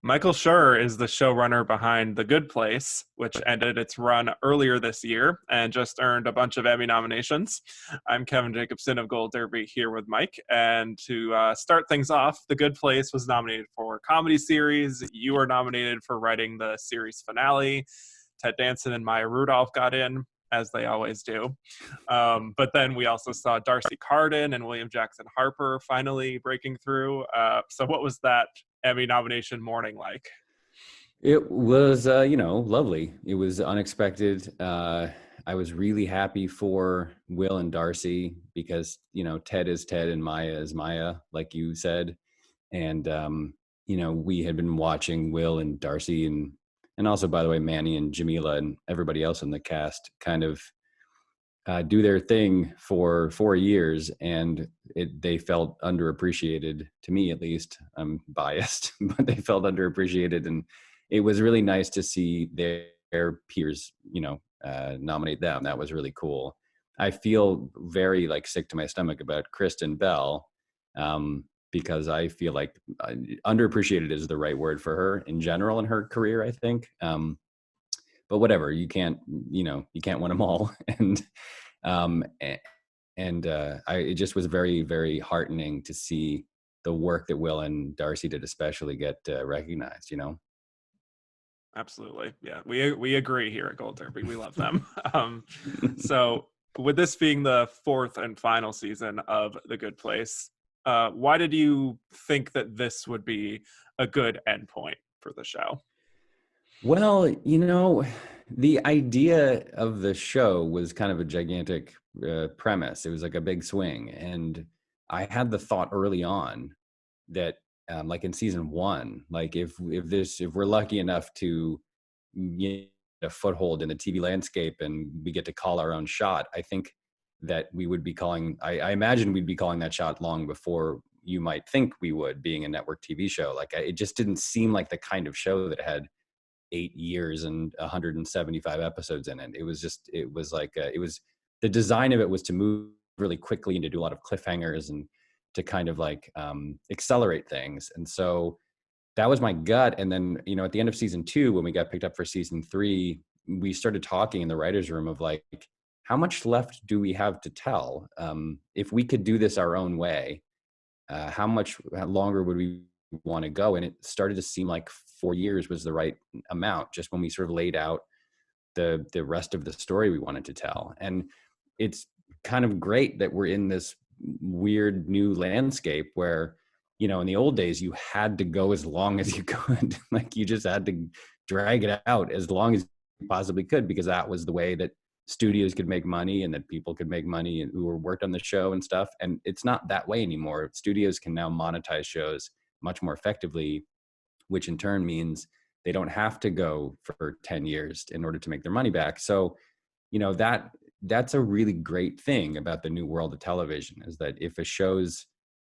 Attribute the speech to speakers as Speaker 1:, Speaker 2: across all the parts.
Speaker 1: Michael Schur is the showrunner behind The Good Place, which ended its run earlier this year and just earned a bunch of Emmy nominations. I'm Kevin Jacobsen of Gold Derby here with Mike. And to start things off, The Good Place was nominated for Comedy Series. You were nominated for writing the series finale. Ted Danson and Maya Rudolph got in, as they always do. But then we also saw Darcy Carden and William Jackson Harper finally breaking through. So what was that Emmy nomination morning like?
Speaker 2: It was, lovely. It was unexpected. I was really happy for Will and Darcy because, Ted is Ted and Maya is Maya, like you said. And, we had been watching Will and Darcy and also, by the way, Manny and Jamila and everybody else in the cast kind of do their thing for 4 years, and they felt underappreciated, to me at least. I'm biased, but they felt underappreciated, and it was really nice to see their peers, nominate them. That was really cool. I feel very sick to my stomach about Kristen Bell, because I feel like underappreciated is the right word for her in general in her career, I think. But whatever, you can't win them all. It just was very, very heartening to see the work that Will and Darcy did, especially, get recognized.
Speaker 1: Absolutely, yeah, we agree here at Gold Derby. We love them. So, with this being the fourth and final season of The Good Place, why did you think that this would be a good endpoint for the show?
Speaker 2: Well, the idea of the show was kind of a gigantic premise. It was like a big swing. And I had the thought early on that, like in season one, if we're lucky enough to get a foothold in the TV landscape and we get to call our own shot, I think that we would be I imagine we'd be calling that shot long before you might think we would, being a network TV show. It just didn't seem like the kind of show that had 8 years and 175 episodes in it. It was the design of it was to move really quickly and to do a lot of cliffhangers and to kind of accelerate things. And so that was my gut. And then, at the end of season 2, when we got picked up for season 3, we started talking in the writer's room of how much left do we have to tell? If we could do this our own way, how much longer would we want to go? And it started to seem like 4 years was the right amount, just when we sort of laid out the rest of the story we wanted to tell. And it's kind of great that we're in this weird new landscape where, in the old days, you had to go as long as you could. You just had to drag it out as long as you possibly could, because that was the way that studios could make money and that people could make money and who were worked on the show and stuff. And it's not that way anymore. Studios can now monetize shows much more effectively, which in turn means they don't have to go for 10 years in order to make their money back. So, that's a really great thing about the new world of television, is that if a show's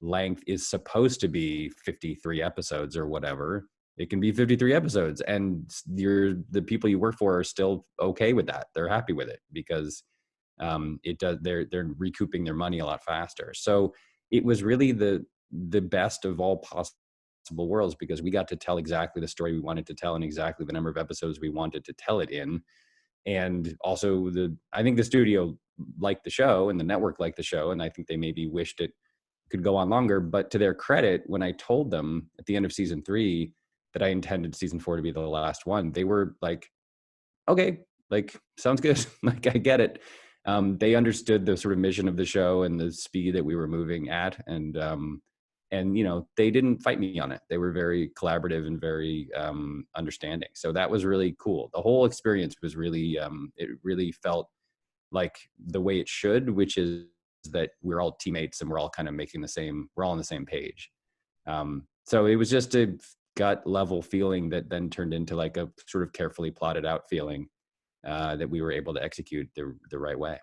Speaker 2: length is supposed to be 53 episodes or whatever, it can be 53 episodes, and the people you work for are still okay with that. They're happy with it because they're recouping their money a lot faster. So it was really the best of all possible worlds, because we got to tell exactly the story we wanted to tell in exactly the number of episodes we wanted to tell it in. And also I think the studio liked the show and the network liked the show, and I think they maybe wished it could go on longer. But to their credit, when I told them at the end of season 3 that I intended season 4 to be the last one, they were like, okay, sounds good. I get it. They understood the sort of mission of the show and the speed that we were moving at. And they didn't fight me on it. They were very collaborative and very understanding. So that was really cool. The whole experience was really, it really felt like the way it should, which is that we're all teammates and we're all kind of we're all on the same page. So it was just a gut level feeling that then turned into a sort of carefully plotted out feeling that we were able to execute the right way.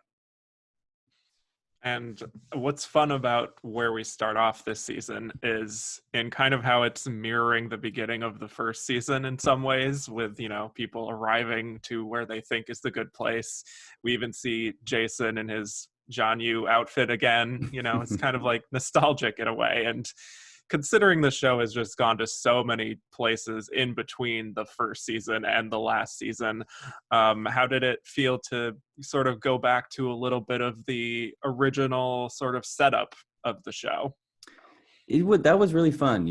Speaker 1: And what's fun about where we start off this season is in kind of how it's mirroring the beginning of the first season in some ways, with, people arriving to where they think is the good place. We even see Jason in his John Yoo outfit again. It's kind of nostalgic in a way. And considering the show has just gone to so many places in between the first season and the last season, how did it feel to sort of go back to a little bit of the original sort of setup of the show?
Speaker 2: That was really fun,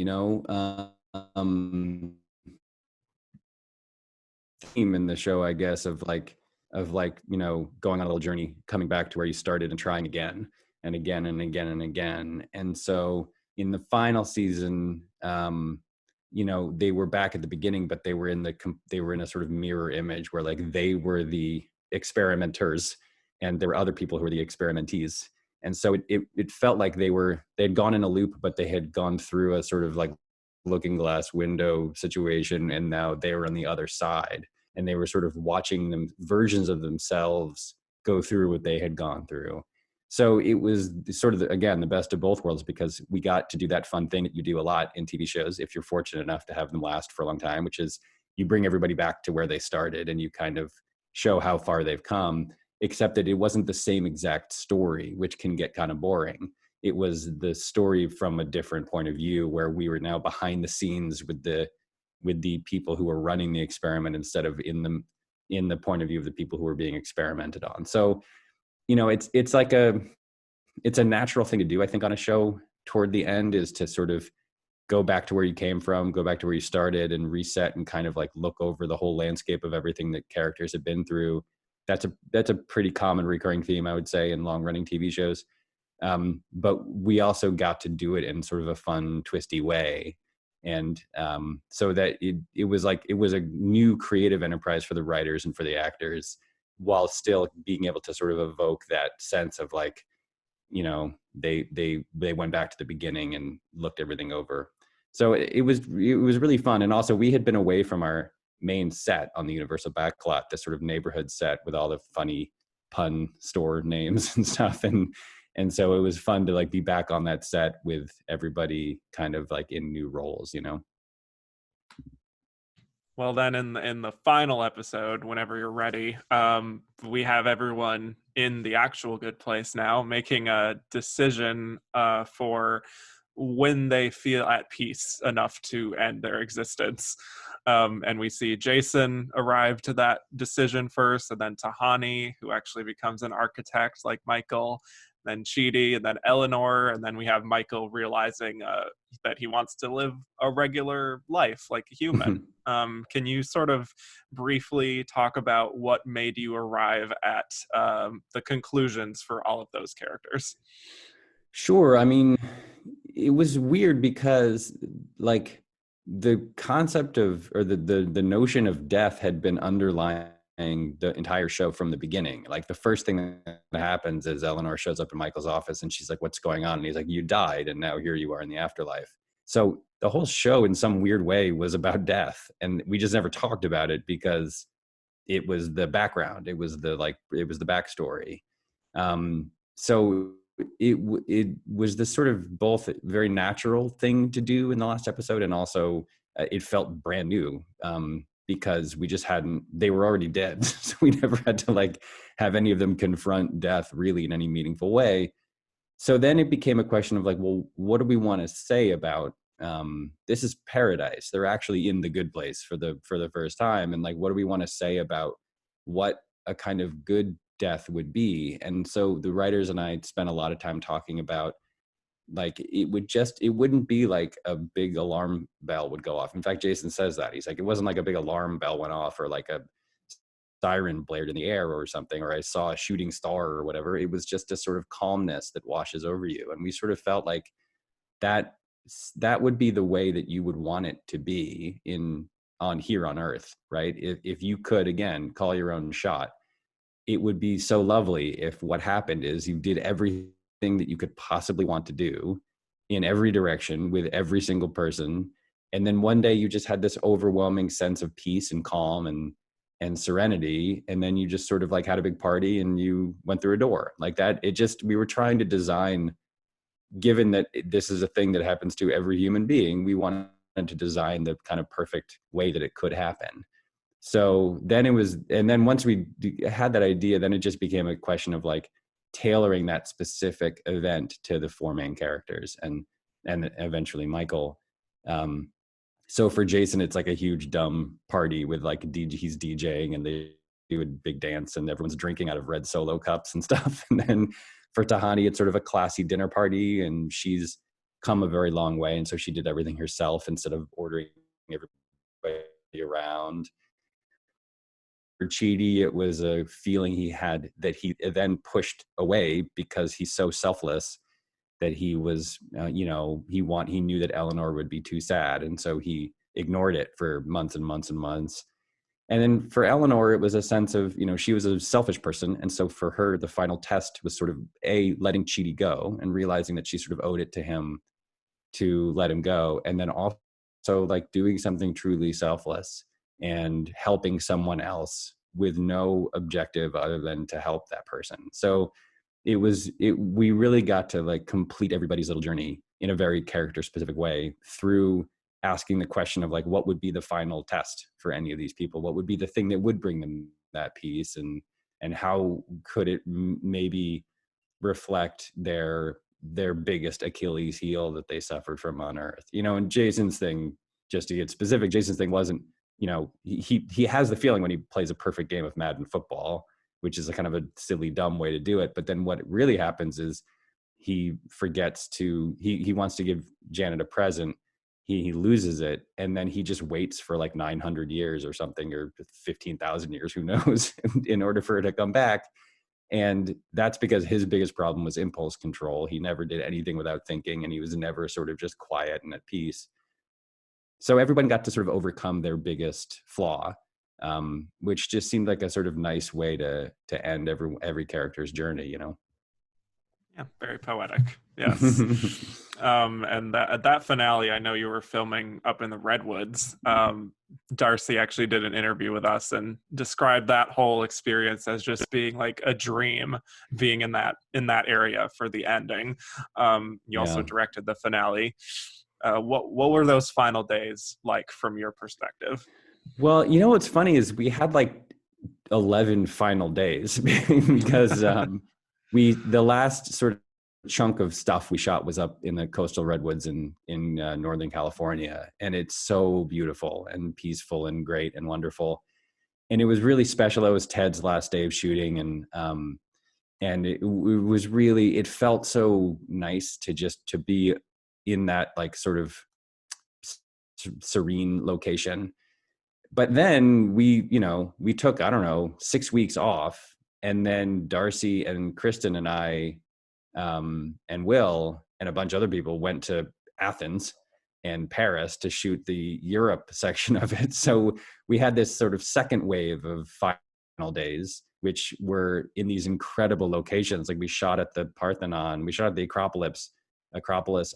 Speaker 2: theme in the show, I guess, of going on a little journey, coming back to where you started and trying again and again and again and again. And so in the final season, they were back at the beginning, but they were in a sort of mirror image where like they were the experimenters and there were other people who were the experimentees. And so it felt like they'd gone in a loop, but they had gone through a sort of like looking glass window situation, and now they were on the other side, and they were sort of watching them versions of themselves go through what they had gone through. So it was sort of again the best of both worlds, because we got to do that fun thing that you do a lot in TV shows if you're fortunate enough to have them last for a long time, which is you bring everybody back to where they started and you kind of show how far they've come, except that it wasn't the same exact story, which can get kind of boring. It was the story from a different point of view, where we were now behind the scenes with the people who were running the experiment instead of in the point of view of the people who were being experimented on. So, it's a natural thing to do, I think, on a show toward the end, is to sort of go back to where you came from, go back to where you started and reset and kind of like look over the whole landscape of everything that characters have been through. That's a pretty common recurring theme, I would say, in long running TV shows. But we also got to do it in sort of a fun, twisty way. And so that it was a new creative enterprise for the writers and for the actors, while still being able to sort of evoke that sense of like, they went back to the beginning and looked everything over. So it was really fun. And also we had been away from our main set on the Universal backlot, this sort of neighborhood set with all the funny pun store names and stuff. And so it was fun to like be back on that set with everybody kind of like in new roles,
Speaker 1: Well, then in the final episode, whenever you're ready, we have everyone in the actual good place now making a decision for when they feel at peace enough to end their existence. And we see Jason arrive to that decision first, and then Tahani, who actually becomes an architect like Michael, then Chidi, and then Eleanor, and then we have Michael realizing that he wants to live a regular life like a human. Can you sort of briefly talk about what made you arrive at the conclusions for all of those characters?
Speaker 2: Sure. I mean, it was weird because like the concept of, or the notion of death had been underlying the entire show from the beginning. Like the first thing that happens is Eleanor shows up in Michael's office and she's like, "What's going on?" And he's like, "You died and now here you are in the afterlife." So the whole show in some weird way was about death, and we just never talked about it because it was the background. It was the backstory. So it was this sort of both very natural thing to do in the last episode, and also it felt brand new because they were already dead. So we never had to like have any of them confront death really in any meaningful way. So then it became a question of like, well, what do we want to say about this is paradise. They're actually in the good place for the first time. And like, what do we want to say about what a kind of good death would be? And so the writers and I spent a lot of time talking about like, it wouldn't be like a big alarm bell would go off. In fact, Jason says that. He's like, it wasn't like a big alarm bell went off or like a siren blared in the air or something, or I saw a shooting star or whatever. It was just a sort of calmness that washes over you. And we sort of felt like that would be the way that you would want it to be on here on Earth, right? If you could, again, call your own shot, it would be so lovely if what happened is you did everything that you could possibly want to do in every direction with every single person. And then one day you just had this overwhelming sense of peace and calm and serenity. And then you just sort of like had a big party and you went through a door like that. We were trying to design, given that this is a thing that happens to every human being, we wanted to design the kind of perfect way that it could happen. So then once we had that idea, then it just became a question of like tailoring that specific event to the four main characters. And and eventually Michael. So for Jason, it's like a huge dumb party with like he's DJing and they do a big dance and everyone's drinking out of red Solo cups and stuff. And then for Tahani, it's sort of a classy dinner party, and she's come a very long way, and so she did everything herself instead of ordering everybody around. For Chidi, it was a feeling he had that he then pushed away because he's so selfless that he was, he knew that Eleanor would be too sad, and so he ignored it for months and months and months. And then for Eleanor, it was a sense of, she was a selfish person, and so for her, the final test was sort of letting Chidi go and realizing that she sort of owed it to him to let him go, and then also like doing something truly selfless and helping someone else with no objective other than to help that person. So we really got to like complete everybody's little journey in a very character specific way through asking the question of like, what would be the final test for any of these people? What would be the thing that would bring them that peace, and how could it maybe reflect their biggest Achilles heel that they suffered from on Earth? And Jason's thing, just to get specific, Jason's thing wasn't, he has the feeling when he plays a perfect game of Madden football, which is a kind of a silly, dumb way to do it. But then what really happens is he forgets he wants to give Janet a present. He loses it. And then he just waits for like 900 years or something, or 15,000 years, who knows, in order for her to come back. And that's because his biggest problem was impulse control. He never did anything without thinking, and he was never sort of just quiet and at peace. So everyone got to sort of overcome their biggest flaw, which just seemed like a sort of nice way to end every character's journey,
Speaker 1: Yeah, very poetic. Yes. And that finale, I know you were filming up in the Redwoods. Darcy actually did an interview with us and described that whole experience as just being like a dream, being in that area for the ending. You also directed the finale. What were those final days like from your perspective?
Speaker 2: Well, what's funny is we had like 11 final days because the last sort of chunk of stuff we shot was up in the coastal redwoods in Northern California, and it's so beautiful and peaceful and great and wonderful, and it was really special. That was Ted's last day of shooting, and it was really, it felt so nice to be in that like sort of serene location. But then we took, I don't know, 6 weeks off, and then Darcy and Kristen and I and Will and a bunch of other people went to Athens and Paris to shoot the Europe section of it. So we had this sort of second wave of final days, which were in these incredible locations. Like we shot at the Parthenon, we shot at the Acropolis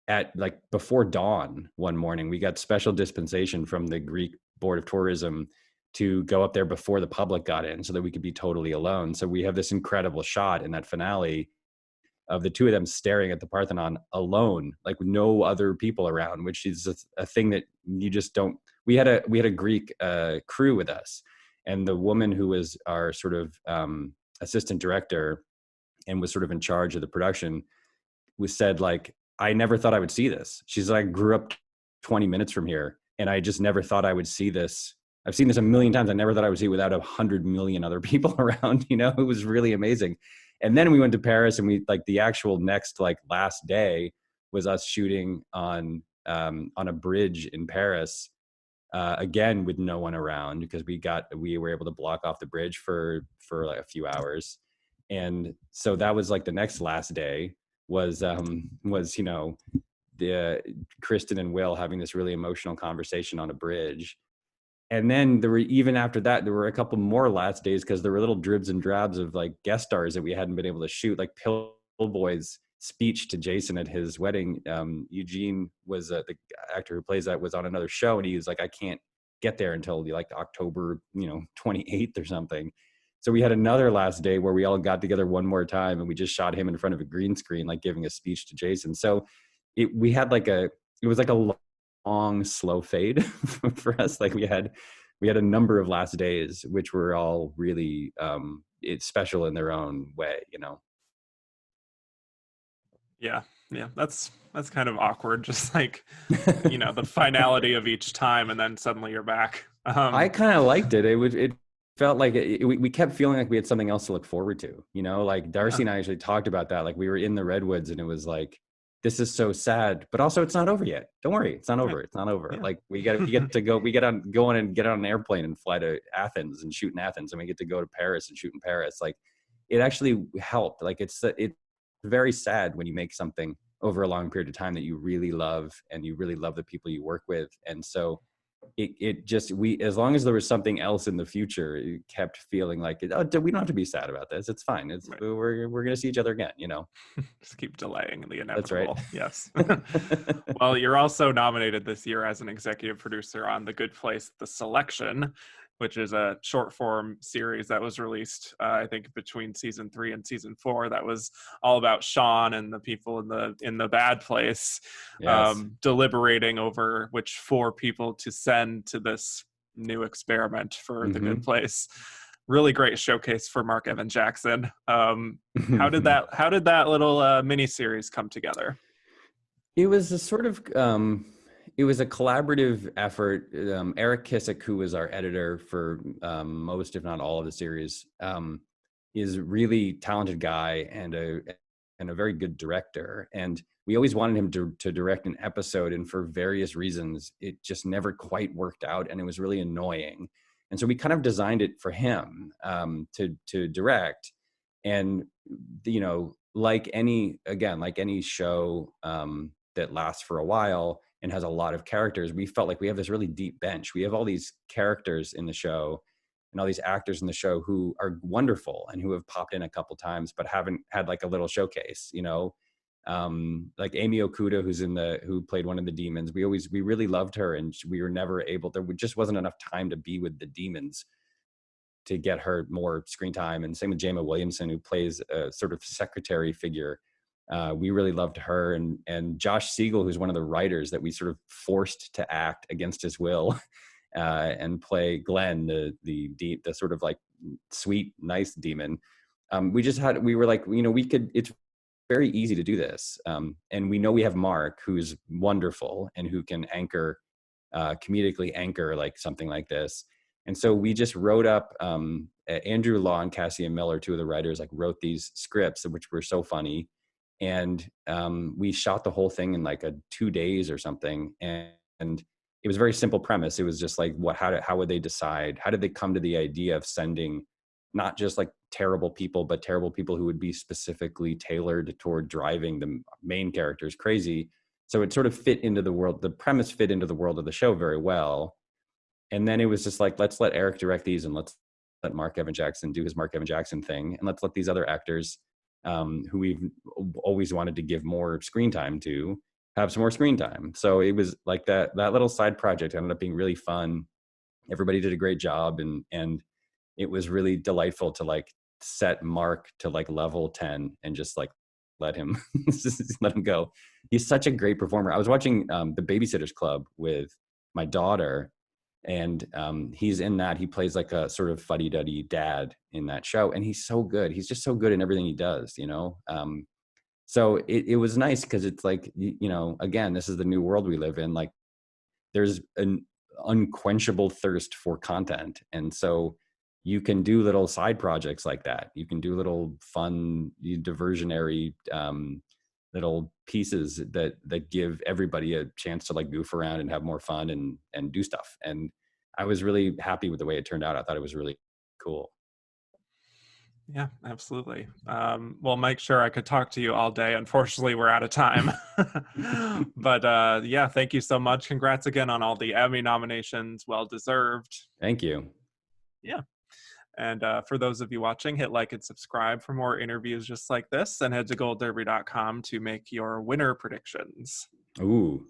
Speaker 2: at like before dawn one morning. We got special dispensation from the Greek Board of Tourism to go up there before the public got in so that we could be totally alone. So we have this incredible shot in that finale of the two of them staring at the Parthenon alone, like with no other people around, which is a thing that you just don't. We had a Greek crew with us, and the woman who was our sort of assistant director and was sort of in charge of the production said like, I never thought I would see this. She's like, I grew up 20 minutes from here, and I just never thought I would see this. I've seen this a million times. I never thought I would see it without 100 million other people around. It was really amazing. And then we went to Paris, and we like the actual next like last day was us shooting on a bridge in Paris, again with no one around, because we were able to block off the bridge for like a few hours. And so that was like the next last day was the Kristen and Will having this really emotional conversation on a bridge. And then even after that, there were a couple more last days because there were little dribs and drabs of like guest stars that we hadn't been able to shoot, like Pillboy's speech to Jason at his wedding. Eugene was the actor who plays that, was on another show, and he was like, I can't get there until like October 28th or something. So we had another last day where we all got together one more time, and we just shot him in front of a green screen, like giving a speech to Jason. So it was like a long, slow fade for us. Like we had a number of last days, which were all really it's special in their own way,
Speaker 1: Yeah, Yeah, that's kind of awkward. Just like, the finality of each time, and then suddenly you're back.
Speaker 2: I kind of liked it. It felt like we kept feeling like we had something else to look forward to. Like Darcy
Speaker 1: Yeah,
Speaker 2: and I actually talked about that. Like we were in the redwoods, and it was like, this is so sad, but also it's not over yet. Don't worry, it's not
Speaker 1: right.
Speaker 2: over. It's not over.
Speaker 1: Yeah.
Speaker 2: Like we get to go. We go on and get on an airplane and fly to Athens and shoot in Athens, and we get to go to Paris and shoot in Paris. Like it actually helped. Like it's very sad when you make something over a long period of time that you really love, and you really love the people you work with, and so it just, as long as there was something else in the future, it kept feeling like, oh, we don't have to be sad about this. It's fine.
Speaker 1: Right.
Speaker 2: We're gonna see each other again.
Speaker 1: Just keep delaying the
Speaker 2: That's right.
Speaker 1: inevitable. Yes. Well, you're also nominated this year as an executive producer on The Good Place: The Selection, which is a short form series that was released, I think, between season 3 and season 4. That was all about Sean and the people in the bad place,
Speaker 2: Yes.
Speaker 1: deliberating over which 4 people to send to this new experiment for The Good Place. Really great showcase for Mark Evan Jackson. How did that little mini series come together?
Speaker 2: It was a sort of it was a collaborative effort. Eric Kissick, who was our editor for most, if not all, of the series, is a really talented guy and a very good director. And we always wanted him to direct an episode, and for various reasons, it just never quite worked out, and it was really annoying. And so we kind of designed it for him to direct. And like any show that lasts for a while and has a lot of characters, we felt like we have this really deep bench. We have all these characters in the show and all these actors in the show who are wonderful and who have popped in a couple times but haven't had like a little showcase, like Amy Okuda, who played one of the demons. We really loved her, and we were never able, there just wasn't enough time to be with the demons to get her more screen time. And same with Jama Williamson, who plays a sort of secretary figure. We really loved her, and Josh Siegel, who's one of the writers that we sort of forced to act against his will and play Glenn, the sort of like sweet, nice demon. We were like, it's very easy to do this. And we know we have Mark, who's wonderful and who can comedically anchor like something like this. And so we just wrote up, Andrew Law and Cassia Miller, 2 of the writers, like wrote these scripts, which were so funny. And we shot the whole thing in like 2 days or something. And it was a very simple premise. It was just like, how would they decide? How did they come to the idea of sending not just like terrible people, but terrible people who would be specifically tailored toward driving the main characters crazy? So it sort of fit into the world. The premise fit into the world of the show very well. And then it was just like, let's let Eric direct these, and let's let Mark Evan Jackson do his Mark Evan Jackson thing. And let's let these other actors who we've always wanted to give more screen time to have some more screen time. So it was like that little side project ended up being really fun. Everybody did a great job. And it was really delightful to like set Mark to like level 10 and just like let him go. He's such a great performer. I was watching the Babysitters Club with my daughter, and he's in that. He plays like a sort of fuddy-duddy dad in that show, and he's so good. He's just so good in everything he does, so it was nice because it's like, again, this is the new world we live in. Like there's an unquenchable thirst for content, and so you can do little side projects like that. You can do little fun diversionary little pieces that give everybody a chance to like goof around and have more fun and do stuff. And I was really happy with the way it turned out. I thought it was really cool.
Speaker 1: Yeah, absolutely. Well, Mike, sure, I could talk to you all day. Unfortunately, we're out of time. But yeah, thank you so much. Congrats again on all the Emmy nominations. Well deserved.
Speaker 2: Thank you.
Speaker 1: Yeah. And for those of you watching, hit like and subscribe for more interviews just like this, and head to goldderby.com to make your winner predictions.
Speaker 2: Ooh.